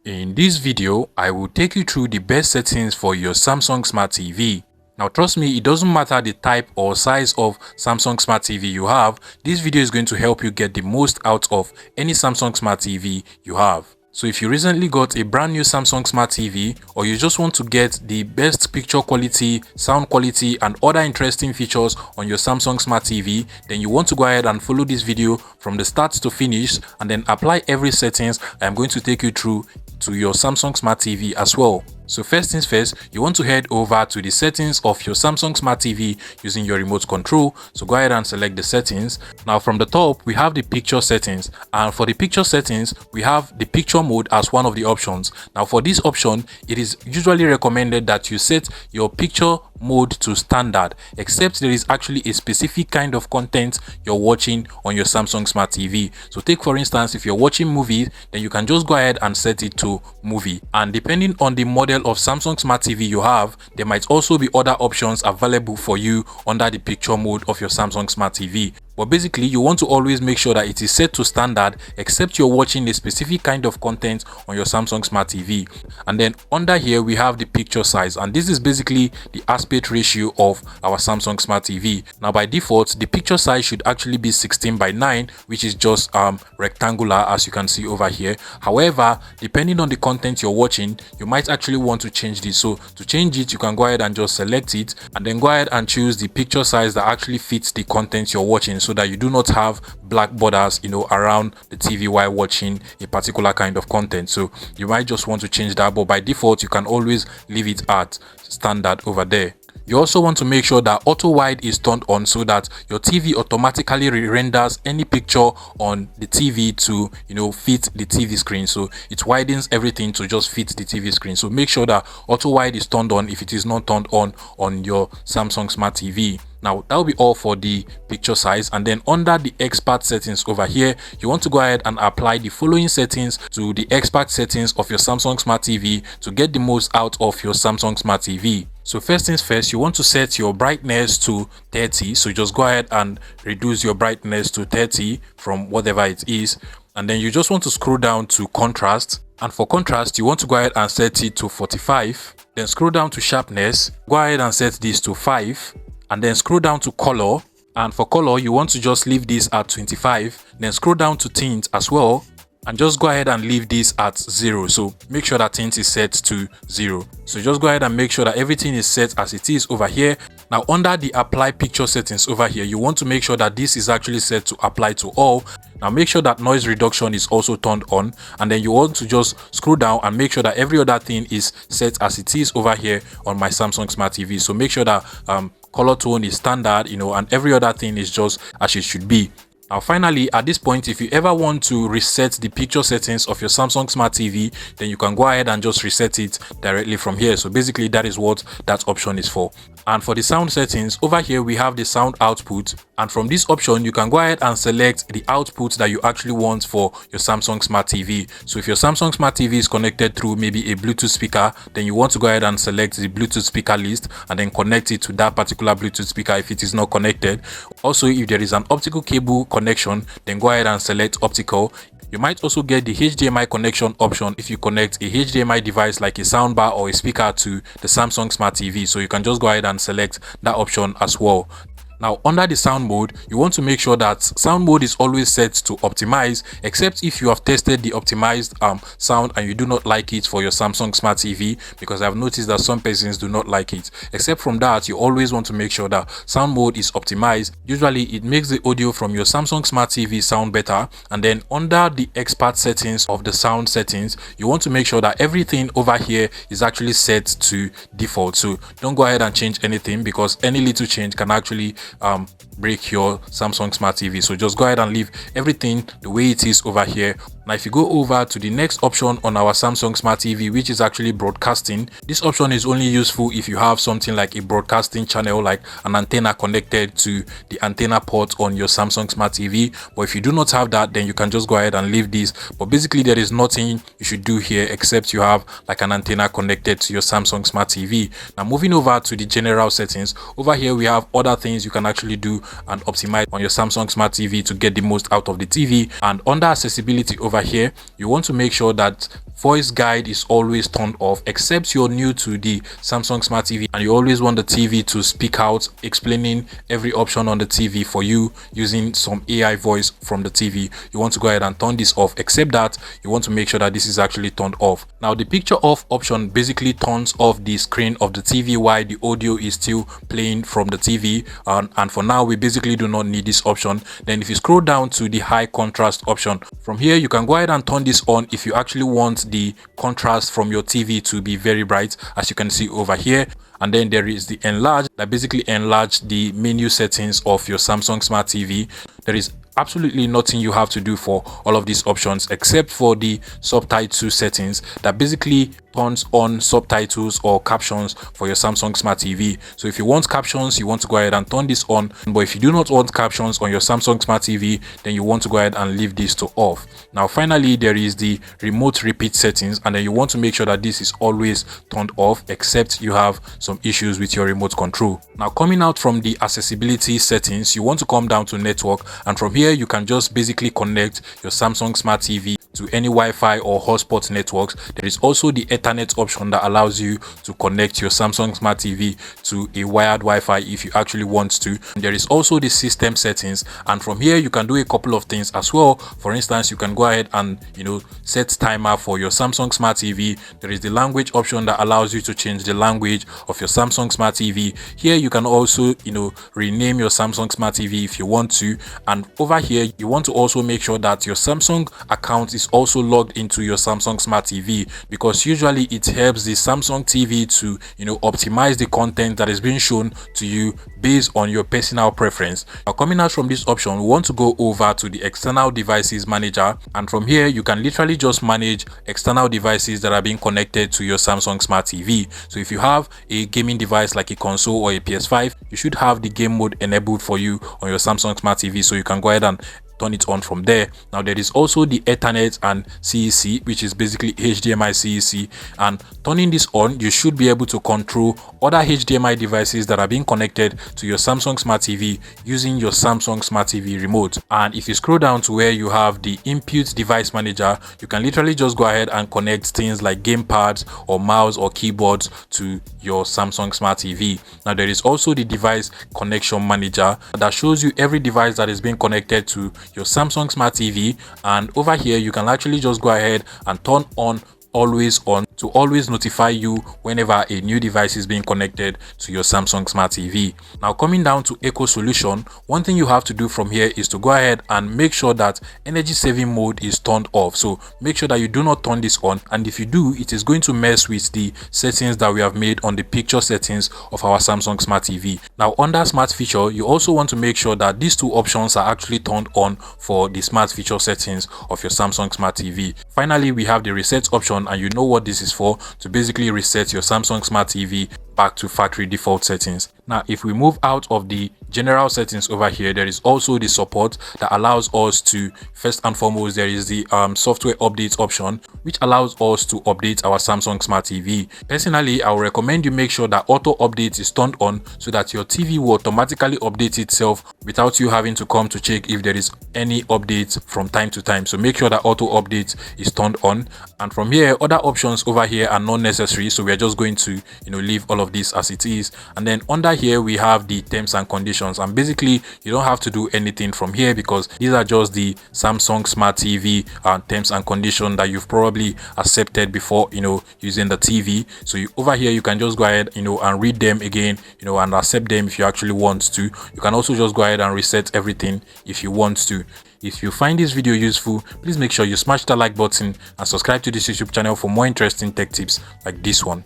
In this video, I will take you through the best settings for your Samsung Smart TV. Now trust me, it doesn't matter the type or size of Samsung Smart TV you have, this video is going to help you get the most out of any Samsung Smart TV you have. So if you recently got a brand new Samsung Smart TV, or you just want to get the best picture quality, sound quality and other interesting features on your Samsung Smart TV, then you want to go ahead and follow this video from the start to finish and then apply every settings I am going to take you through to your Samsung Smart TV as well. So first things first, you want to head over to the settings of your Samsung Smart TV using your remote control. So go ahead and select the settings. Now from the top, we have the picture settings, and for the picture settings, we have the picture mode as one of the options. Now for this option, it is usually recommended that you set your picture mode to standard, except there is actually a specific kind of content you're watching on your Samsung Smart TV. So take for instance, if you're watching movies, then you can just go ahead and set it to movie, and depending on the model of Samsung Smart TV you have, there might also be other options available for you under the picture mode of your Samsung Smart TV. But basically, you want to always make sure that it is set to standard, except you're watching a specific kind of content on your Samsung Smart TV. And then under here, we have the picture size, and this is basically the aspect ratio of our Samsung Smart TV. Now by default, the picture size should actually be 16:9, which is just rectangular, as you can see over here. However, depending on the content you're watching, you might actually want to change this. So to change it, you can go ahead and just select it and then go ahead and choose the picture size that actually fits the content you're watching, so that you do not have black borders, around the TV while watching a particular kind of content. So you might just want to change that, but by default, you can always leave it at standard over there. You also want to make sure that auto wide is turned on, so that your TV automatically renders any picture on the TV to fit the TV screen. So it widens everything to just fit the TV screen. So make sure that auto wide is turned on if it is not turned on your Samsung Smart TV. Now that will be all for the picture size, and then under the expert settings over here, you want to go ahead and apply the following settings to the expert settings of your Samsung Smart TV to get the most out of your Samsung Smart TV. So first things first, you want to set your brightness to 30. So just go ahead and reduce your brightness to 30 from whatever it is, and then you just want to scroll down to contrast, and for contrast you want to go ahead and set it to 45. Then scroll down to sharpness, go ahead and set this to 5, and then scroll down to color, and for color you want to just leave this at 25. Then scroll down to tint as well, and just go ahead and leave this at 0. So make sure that tint is set to 0. So just go ahead and make sure that everything is set as it is over here. Now under the apply picture settings over here, you want to make sure that this is actually set to apply to all. Now make sure that noise reduction is also turned on, and then you want to just scroll down and make sure that every other thing is set as it is over here on my Samsung Smart TV. So make sure that color tone is standard, and every other thing is just as it should be. Now finally, at this point, if you ever want to reset the picture settings of your Samsung Smart TV, then you can go ahead and just reset it directly from here. So basically that is what that option is for. And for the sound settings over here, we have the sound output, and from this option you can go ahead and select the output that you actually want for your Samsung Smart TV. So if your Samsung Smart TV is connected through maybe a Bluetooth speaker, then you want to go ahead and select the Bluetooth speaker list and then connect it to that particular Bluetooth speaker if it is not connected. Also, if there is an optical cable connection, then go ahead and select optical. You might also get the HDMI connection option if you connect a HDMI device like a soundbar or a speaker to the Samsung Smart TV. So you can just go ahead and select that option as well. Now under the sound mode, you want to make sure that sound mode is always set to optimize, except if you have tested the optimized sound and you do not like it for your Samsung Smart TV, because I've noticed that some persons do not like it. Except from that, you always want to make sure that sound mode is optimized. Usually it makes the audio from your Samsung Smart TV sound better. And then under the expert settings of the sound settings, you want to make sure that everything over here is actually set to default. So don't go ahead and change anything, because any little change can actually break your Samsung Smart TV. So just go ahead and leave everything the way it is over here. Now if you go over to the next option on our Samsung Smart TV, which is actually broadcasting, this option is only useful if you have something like a broadcasting channel, like an antenna connected to the antenna port on your Samsung Smart TV. But if you do not have that, then you can just go ahead and leave this. But basically there is nothing you should do here except you have like an antenna connected to your Samsung Smart TV. Now moving over to the general settings, over here we have other things you can actually do and optimize on your Samsung Smart TV to get the most out of the TV. And under accessibility over over here, you want to make sure that voice guide is always turned off, except you're new to the Samsung Smart TV and you always want the TV to speak out explaining every option on the TV for you using some AI voice from the TV. You want to go ahead and turn this off, except that you want to make sure that this is actually turned off. Now the picture off option basically turns off the screen of the TV while the audio is still playing from the TV, and for now we basically do not need this option. Then if you scroll down to the high contrast option, from here you can go ahead and turn this on if you actually want the contrast from your TV to be very bright, as you can see over here. And then there is the enlarge that basically enlarge the menu settings of your Samsung Smart TV. There is absolutely nothing you have to do for all of these options except for the subtitle settings that basically turns on subtitles or captions for your Samsung Smart TV. So if you want captions, you want to go ahead and turn this on, but if you do not want captions on your Samsung Smart TV, then you want to go ahead and leave this to off. Now finally, there is the remote repeat settings, and then you want to make sure that this is always turned off except you have some issues with your remote control. Now coming out from the accessibility settings, you want to come down to network, and from here you can just basically connect your Samsung Smart TV to any Wi-Fi or hotspot networks. There is also the Ethernet option that allows you to connect your Samsung Smart TV to a wired Wi-Fi if you actually want to. And there is also the system settings, and from here you can do a couple of things as well. For instance, you can go ahead and set timer for your Samsung Smart TV. There is the language option that allows you to change the language of your Samsung Smart TV. Here you can also rename your Samsung Smart TV if you want to, and over here you want to also make sure that your Samsung account is also logged into your Samsung Smart TV, because usually it helps the Samsung TV to optimize the content that is being shown to you based on your personal preference. Now coming out from this option, we want to go over to the external devices manager, and from here you can literally just manage external devices that are being connected to your Samsung Smart TV. So if you have a gaming device like a console or a PS5, you should have the game mode enabled for you on your Samsung Smart TV, so you can go ahead and turn it on from there. Now there is also the Ethernet and CEC, which is basically HDMI CEC, and turning this on, you should be able to control other HDMI devices that are being connected to your Samsung Smart TV using your Samsung Smart TV remote. And if you scroll down to where you have the input device manager, you can literally just go ahead and connect things like game pads or mouse or keyboards to your Samsung Smart TV. Now there is also the device connection manager that shows you every device that is being connected to your Samsung Smart TV, and over here you can actually just go ahead and turn on always on to always notify you whenever a new device is being connected to your Samsung Smart TV. Now coming down to Eco Solution, one thing you have to do from here is to go ahead and make sure that energy saving mode is turned off. So make sure that you do not turn this on, and if you do, it is going to mess with the settings that we have made on the picture settings of our Samsung Smart TV. Now under Smart Feature, you also want to make sure that these two options are actually turned on for the Smart Feature settings of your Samsung Smart TV. Finally, we have the reset option, and you know what this is for, to basically reset your Samsung Smart TV back to factory default settings. Now if we move out of the general settings over here, there is also the support that allows us to, first and foremost, there is the software updates option, which allows us to update our Samsung Smart TV. Personally, I would recommend you make sure that auto update is turned on so that your TV will automatically update itself without you having to come to check if there is any updates from time to time. So make sure that auto update is turned on, and from here other options over here are not necessary, so we are just going to leave all of this as it is. And then under here we have the terms and conditions, and basically you don't have to do anything from here because these are just the Samsung Smart TV terms and conditions that you've probably accepted before using the TV. So over here you can just go ahead and read them again and accept them if you actually want to. You can also just go ahead and reset everything if you want to. If you find this video useful, please make sure you smash the like button and subscribe to this YouTube channel for more interesting tech tips like this one.